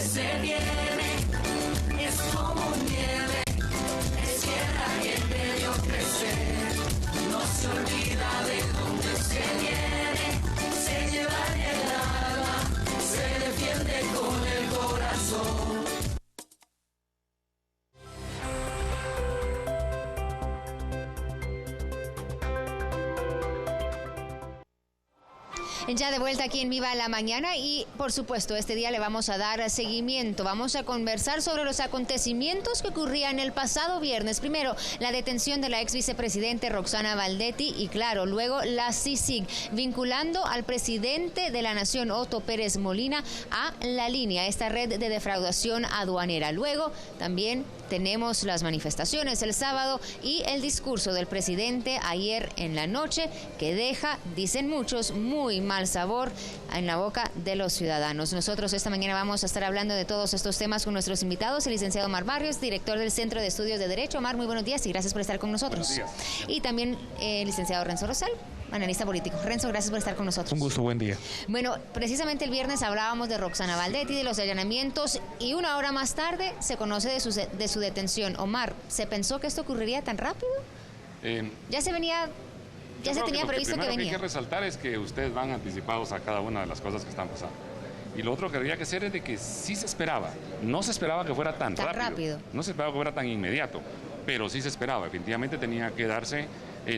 se viene, es como nieve, es tierra que te dio crecer, no se olvida de dónde se viene, se lleva en el alma, se defiende con el corazón. Ya de vuelta aquí en Viva la Mañana y, por supuesto, este día le vamos a dar seguimiento. Vamos a conversar sobre los acontecimientos que ocurrían el pasado viernes. Primero, la detención de la ex vicepresidente Roxana Baldetti y, claro, luego la CICIG, vinculando al presidente de la Nación, Otto Pérez Molina, a La Línea, esta red de defraudación aduanera. Luego, también tenemos las manifestaciones el sábado y el discurso del presidente ayer en la noche que deja, dicen muchos, muy mal sabor en la boca de los ciudadanos. Nosotros esta mañana vamos a estar hablando de todos estos temas con nuestros invitados, el licenciado Omar Barrios, director del Centro de Estudios de Derecho. Omar, muy buenos días y gracias por estar con nosotros. Buenos días. Y también el licenciado Renzo Rosal, analista político. Renzo, gracias por estar con nosotros. Un gusto, buen día. Bueno, precisamente el viernes hablábamos de Roxana Baldetti, de los allanamientos, y una hora más tarde se conoce de su detención. Omar, ¿se pensó que esto ocurriría tan rápido? Ya se tenía previsto que venía. Lo que hay que resaltar es que ustedes van anticipados a cada una de las cosas que están pasando. Y lo otro que habría que hacer es de que sí se esperaba. No se esperaba que fuera tan rápido. No se esperaba que fuera tan inmediato, pero sí se esperaba. Definitivamente tenía que darse,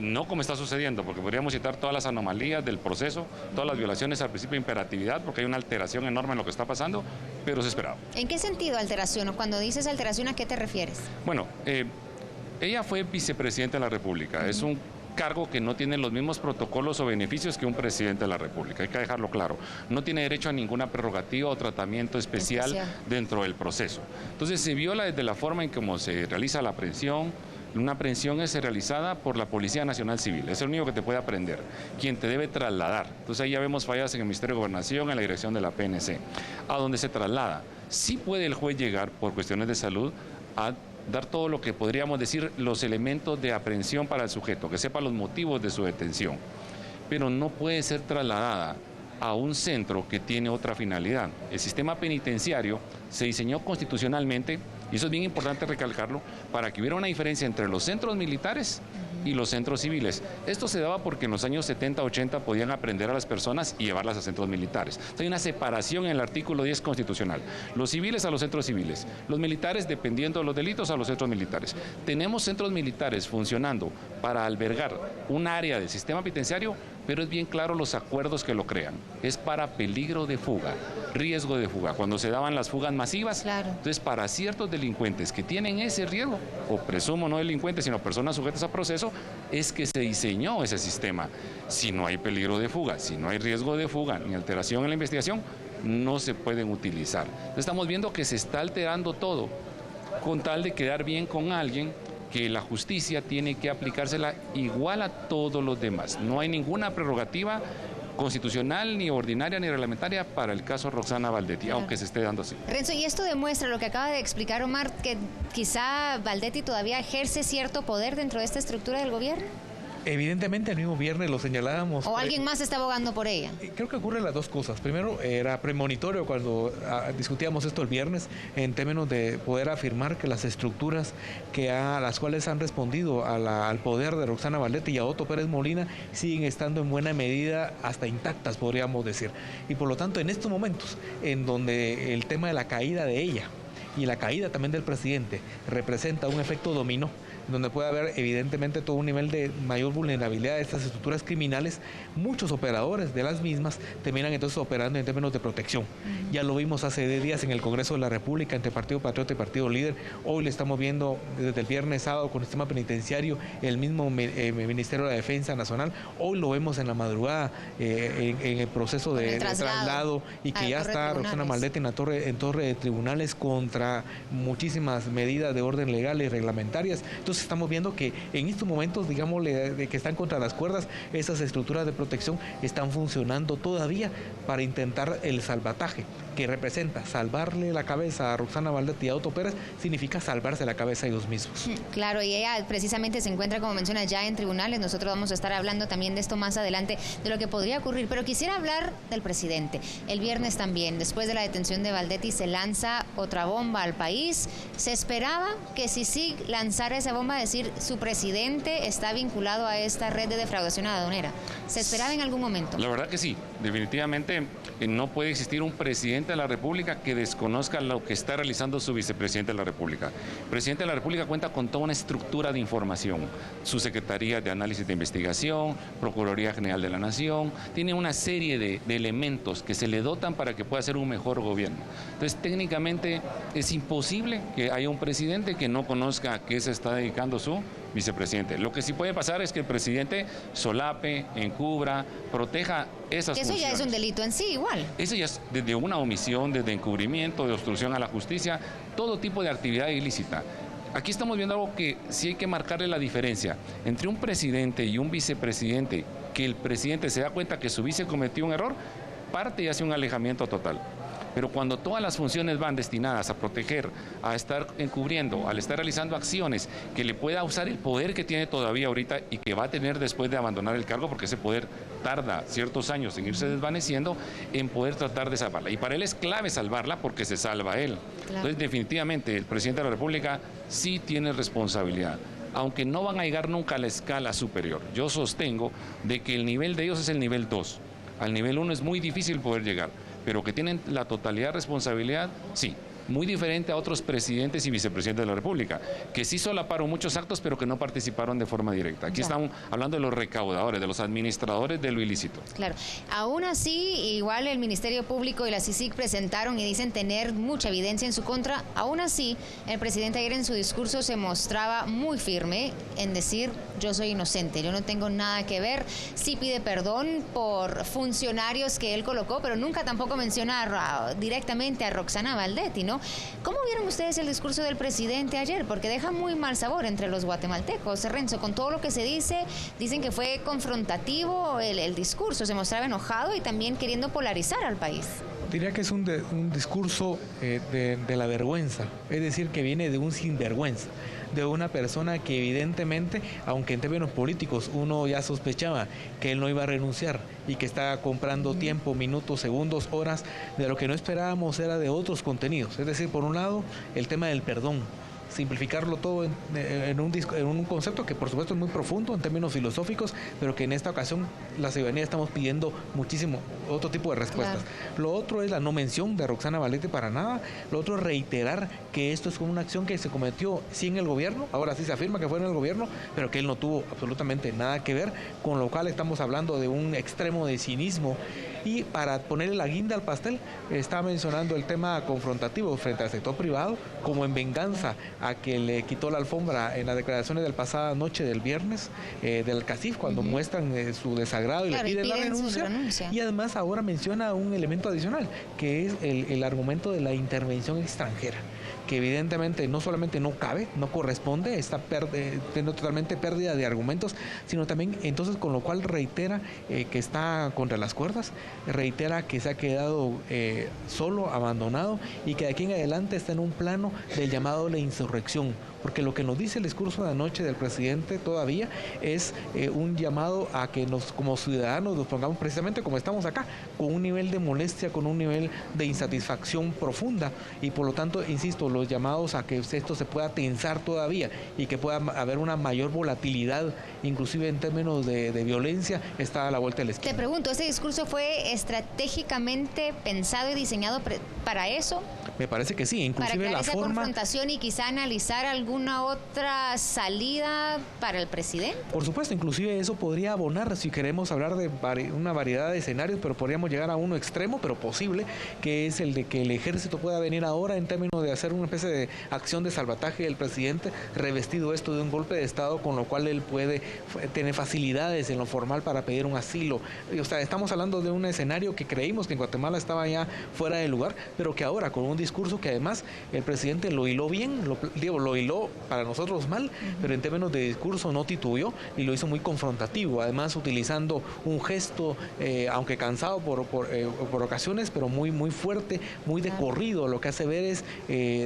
no como está sucediendo, porque podríamos citar todas las anomalías del proceso, todas las violaciones al principio de imperatividad, porque hay una alteración enorme en lo que está pasando, pero se esperaba. ¿En qué sentido alteración? O cuando dices alteración, ¿a qué te refieres? Bueno, ella fue vicepresidenta de la República. Es un cargo que no tiene los mismos protocolos o beneficios que un presidente de la República, hay que dejarlo claro. No tiene derecho a ninguna prerrogativa o tratamiento especial dentro del proceso. Entonces se viola desde la forma en cómo se realiza la aprehensión. Una aprehensión es realizada por la Policía Nacional Civil, es el único que te puede aprehender, quien te debe trasladar. Entonces ahí ya vemos fallas en el Ministerio de Gobernación, en la dirección de la PNC, a donde se traslada. Sí puede el juez llegar por cuestiones de salud a dar todo lo que podríamos decir los elementos de aprehensión para el sujeto, que sepa los motivos de su detención, pero no puede ser trasladada a un centro que tiene otra finalidad. El sistema penitenciario se diseñó constitucionalmente, y eso es bien importante recalcarlo, para que hubiera una diferencia entre los centros militares y los centros civiles. Esto se daba porque en los años 70, 80 podían aprender a las personas y llevarlas a centros militares. Entonces, hay una separación en el artículo 10 constitucional. Los civiles a los centros civiles, los militares, dependiendo de los delitos, a los centros militares. Tenemos centros militares funcionando para albergar un área del sistema penitenciario, pero es bien claro los acuerdos que lo crean. Es para peligro de fuga, riesgo de fuga. Cuando se daban las fugas masivas, entonces para ciertos delincuentes que tienen ese riesgo, o presumo no delincuentes, sino personas sujetas a proceso, es que se diseñó ese sistema. Si no hay peligro de fuga, si no hay riesgo de fuga ni alteración en la investigación, no se pueden utilizar. Entonces, estamos viendo que se está alterando todo con tal de quedar bien con alguien, que la justicia tiene que aplicársela igual a todos los demás. No hay ninguna prerrogativa constitucional, ni ordinaria, ni reglamentaria para el caso Roxana Baldetti, aunque se esté dando así. Renzo, y esto demuestra lo que acaba de explicar Omar, que quizá Baldetti todavía ejerce cierto poder dentro de esta estructura del gobierno. Evidentemente el mismo viernes lo señalábamos. ¿O alguien más está abogando por ella? Creo que ocurren las dos cosas. Primero, era premonitorio cuando discutíamos esto el viernes, en términos de poder afirmar que las estructuras a las cuales han respondido al poder de Roxana Baldetti y a Otto Pérez Molina siguen estando en buena medida hasta intactas, podríamos decir. Y por lo tanto, en estos momentos, en donde el tema de la caída de ella y la caída también del presidente representa un efecto dominó, donde puede haber evidentemente todo un nivel de mayor vulnerabilidad de estas estructuras criminales, muchos operadores de las mismas terminan entonces operando en términos de protección. Ya lo vimos hace 10 días en el Congreso de la República entre Partido Patriota y Partido Líder. Hoy le estamos viendo desde el viernes sábado con el sistema penitenciario, el mismo Ministerio de la Defensa Nacional. Hoy lo vemos en la madrugada en el proceso de traslado y que ya está Roxana Baldetti en torre de tribunales contra habrá muchísimas medidas de orden legal y reglamentarias. Entonces estamos viendo que en estos momentos, digámosle, de que están contra las cuerdas, esas estructuras de protección están funcionando todavía para intentar el salvataje, que representa salvarle la cabeza a Roxana Valdetti y a Otto Pérez, significa salvarse la cabeza a ellos mismos. Claro, y ella precisamente se encuentra, como menciona, ya en tribunales. Nosotros vamos a estar hablando también de esto más adelante, de lo que podría ocurrir, pero quisiera hablar del presidente. El viernes también, después de la detención de Valdetti, se lanza otra bomba al país. Se esperaba que CICIG lanzara esa bomba, decir, su presidente está vinculado a esta red de defraudación aduanera. ¿Se esperaba en algún momento? La verdad que sí, definitivamente no puede existir un presidente de la República que desconozca lo que está realizando su vicepresidente de la República. El presidente de la República cuenta con toda una estructura de información, su Secretaría de Análisis de Investigación, Procuraduría General de la Nación, tiene una serie de elementos que se le dotan para que pueda hacer un mejor gobierno. Entonces, técnicamente es imposible que haya un presidente que no conozca a qué se está dedicando su vicepresidente. Lo que sí puede pasar es que el presidente solape, encubra, proteja esas funciones. Eso ya es un delito en sí, igual. Eso ya es desde una omisión, desde encubrimiento, de obstrucción a la justicia, todo tipo de actividad ilícita. Aquí estamos viendo algo que sí hay que marcarle la diferencia entre un presidente y un vicepresidente, que el presidente se da cuenta que su vice cometió un error, parte y hace un alejamiento total. Pero cuando todas las funciones van destinadas a proteger, a estar encubriendo, al estar realizando acciones que le pueda usar el poder que tiene todavía ahorita y que va a tener después de abandonar el cargo, porque ese poder tarda ciertos años en irse desvaneciendo, en poder tratar de salvarla. Y para él es clave salvarla porque se salva él. Claro. Entonces, definitivamente, el presidente de la República sí tiene responsabilidad, aunque no van a llegar nunca a la escala superior. Yo sostengo de que el nivel de ellos es el nivel 2. Al nivel 1 es muy difícil poder llegar, pero que tienen la totalidad de responsabilidad, sí. Muy diferente a otros presidentes y vicepresidentes de la República, que sí solaparon muchos actos, pero que no participaron de forma directa. Aquí estamos hablando de los recaudadores, de los administradores de lo ilícito. Claro. Aún así, igual el Ministerio Público y la CICIG presentaron y dicen tener mucha evidencia en su contra. Aún así, el presidente ayer en su discurso se mostraba muy firme en decir, yo soy inocente, yo no tengo nada que ver. Sí pide perdón por funcionarios que él colocó, pero nunca tampoco menciona directamente a Roxana Valdetti, ¿no? ¿Cómo vieron ustedes el discurso del presidente ayer? Porque deja muy mal sabor entre los guatemaltecos. Renzo, con todo lo que se dice, dicen que fue confrontativo el discurso, se mostraba enojado y también queriendo polarizar al país. Diría que es un discurso de la vergüenza, es decir, que viene de un sinvergüenza, de una persona que evidentemente, aunque en términos políticos uno ya sospechaba que él no iba a renunciar y que estaba comprando tiempo, minutos, segundos, horas, de lo que no esperábamos era de otros contenidos. Es decir, por un lado, el tema del perdón, simplificarlo todo en un concepto que por supuesto es muy profundo en términos filosóficos, pero que en esta ocasión la ciudadanía estamos pidiendo muchísimo otro tipo de respuestas. Claro. Lo otro es la no mención de Roxana Valdetti para nada. Lo otro es reiterar que esto es una acción que se cometió sí en el gobierno, ahora sí se afirma que fue en el gobierno, pero que él no tuvo absolutamente nada que ver, con lo cual estamos hablando de un extremo de cinismo. Y para ponerle la guinda al pastel, está mencionando el tema confrontativo frente al sector privado, como en venganza a que le quitó la alfombra en las declaraciones del pasada noche del viernes del CACIF, cuando muestran su desagrado y le piden la renuncia. Y además ahora menciona un elemento adicional, que es el argumento de la intervención extranjera, que evidentemente no solamente no cabe, no corresponde, está teniendo totalmente pérdida de argumentos, sino también entonces con lo cual reitera que está contra las cuerdas, reitera que se ha quedado solo, abandonado y que de aquí en adelante está en un plano del llamado la insurrección, porque lo que nos dice el discurso de anoche del presidente todavía es un llamado a que como ciudadanos nos pongamos precisamente como estamos acá, con un nivel de molestia, con un nivel de insatisfacción profunda y por lo tanto, insisto, los llamados a que esto se pueda tensar todavía y que pueda haber una mayor volatilidad, inclusive en términos de violencia, está a la vuelta de la esquina. Te pregunto, ¿ese discurso fue estratégicamente pensado y diseñado para eso? Me parece que sí, inclusive para la esa forma... confrontación y quizá analizar alguna otra salida para el presidente. Por supuesto, inclusive eso podría abonar, si queremos hablar de una variedad de escenarios, pero podríamos llegar a uno extremo, pero posible, que es el de que el ejército pueda venir ahora en términos de hacer una especie de acción de salvataje del presidente, revestido esto de un golpe de Estado, con lo cual él puede tener facilidades en lo formal para pedir un asilo. O sea, estamos hablando de un escenario que creímos que en Guatemala estaba ya fuera de lugar, pero que ahora con un discurso que además el presidente lo hiló bien, lo hiló para nosotros mal, pero en términos de discurso no titubeó y lo hizo muy confrontativo, además utilizando un gesto, aunque cansado por ocasiones, pero muy fuerte, muy de corrido. Lo que hace ver es,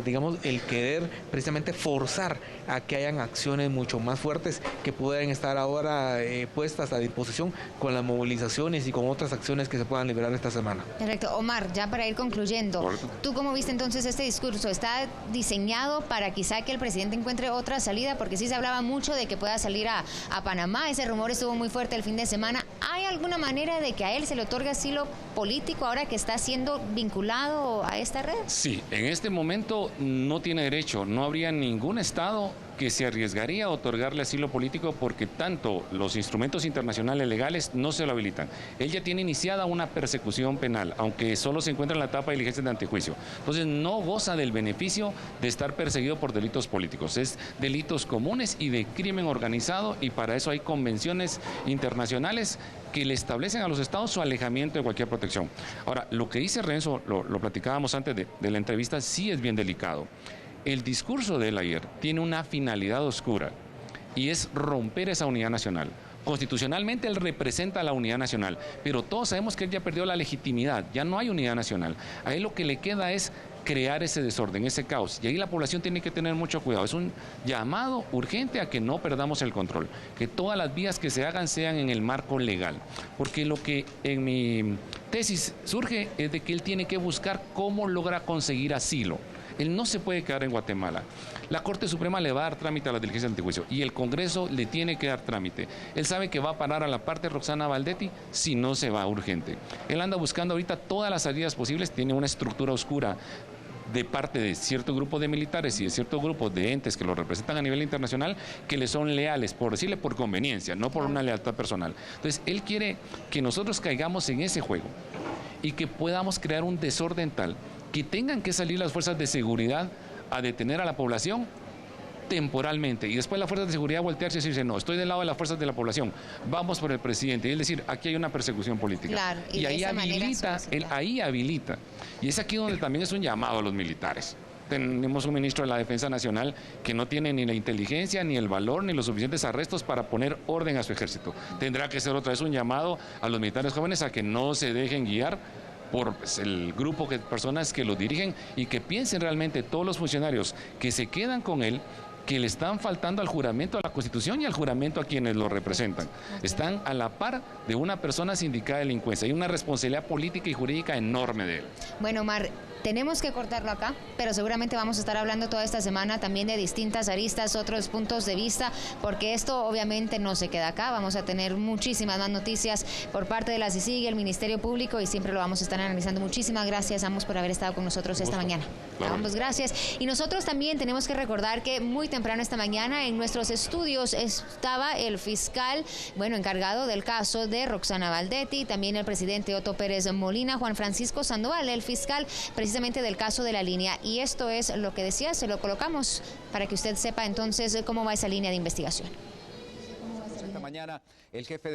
digamos, el querer precisamente forzar a que hayan acciones mucho más fuertes que puedan estar ahora puestas a disposición con las movilizaciones y con otras acciones que se puedan liberar esta semana. Correcto. Omar, ya para ir concluyendo, Correcto. ¿Tú cómo viste entonces este discurso? ¿Está diseñado para quizá que el presidente encuentre otra salida? Porque sí se hablaba mucho de que pueda salir a Panamá, ese rumor estuvo muy fuerte el fin de semana. ¿Hay alguna manera de que a él se le otorgue asilo político ahora que está siendo vinculado a esta red? Sí, en este momento no tiene derecho, no habría ningún estado que se arriesgaría a otorgarle asilo político porque tanto los instrumentos internacionales legales no se lo habilitan. Él ya tiene iniciada una persecución penal, aunque solo se encuentra en la etapa de diligencias de antejuicio. Entonces no goza del beneficio de estar perseguido por delitos políticos. Es delitos comunes y de crimen organizado, y para eso hay convenciones internacionales que le establecen a los estados su alejamiento de cualquier protección. Ahora, lo que dice Renzo, lo platicábamos antes de la entrevista, sí es bien delicado. El discurso de él ayer tiene una finalidad oscura y es romper esa unidad nacional. Constitucionalmente él representa a la unidad nacional, pero todos sabemos que él ya perdió la legitimidad, ya no hay unidad nacional. A él lo que le queda es crear ese desorden, ese caos, y ahí la población tiene que tener mucho cuidado. Es un llamado urgente a que no perdamos el control, que todas las vías que se hagan sean en el marco legal, porque lo que en mi tesis surge es de que él tiene que buscar cómo logra conseguir asilo. Él no se puede quedar en Guatemala. La Corte Suprema le va a dar trámite a la diligencia de antejuicio y el Congreso le tiene que dar trámite. Él sabe que va a parar a la parte de Roxana Valdetti si no se va urgente. Él anda buscando ahorita todas las salidas posibles, tiene una estructura oscura de parte de cierto grupo de militares y de cierto grupo de entes que lo representan a nivel internacional, que le son leales, por decirle, por conveniencia, no por una lealtad personal. Entonces, él quiere que nosotros caigamos en ese juego y que podamos crear un desorden tal que tengan que salir las fuerzas de seguridad a detener a la población temporalmente, y después las fuerzas de seguridad voltearse y decirse, no, estoy del lado de las fuerzas de la población, vamos por el presidente, y es decir, aquí hay una persecución política. Claro, y ahí habilita, ahí habilita. Y es aquí donde también es un llamado a los militares. Tenemos un ministro de la Defensa Nacional que no tiene ni la inteligencia, ni el valor, ni los suficientes arrestos para poner orden a su ejército. Tendrá que ser otra vez un llamado a los militares jóvenes a que no se dejen guiar por el grupo de personas que los dirigen y que piensen realmente todos los funcionarios que se quedan con él, que le están faltando al juramento a la Constitución y al juramento a quienes lo representan. Están a la par de una persona sindicada de delincuencia. Hay una responsabilidad política y jurídica enorme de él. Bueno, Omar, tenemos que cortarlo acá, pero seguramente vamos a estar hablando toda esta semana también de distintas aristas, otros puntos de vista, porque esto obviamente no se queda acá. Vamos a tener muchísimas más noticias por parte de la CICIG, el Ministerio Público, y siempre lo vamos a estar analizando. Muchísimas gracias a ambos por haber estado con nosotros esta mañana. Claro. A ambos gracias. Y nosotros también tenemos que recordar que muy temprano esta mañana en nuestros estudios estaba el fiscal, encargado del caso de Roxana Valdetti, también el presidente Otto Pérez Molina, Juan Francisco Sandoval, el fiscal precisamente del caso de la línea. Y esto es lo que decía, se lo colocamos para que usted sepa entonces cómo va esa línea de investigación. Esta mañana el jefe de la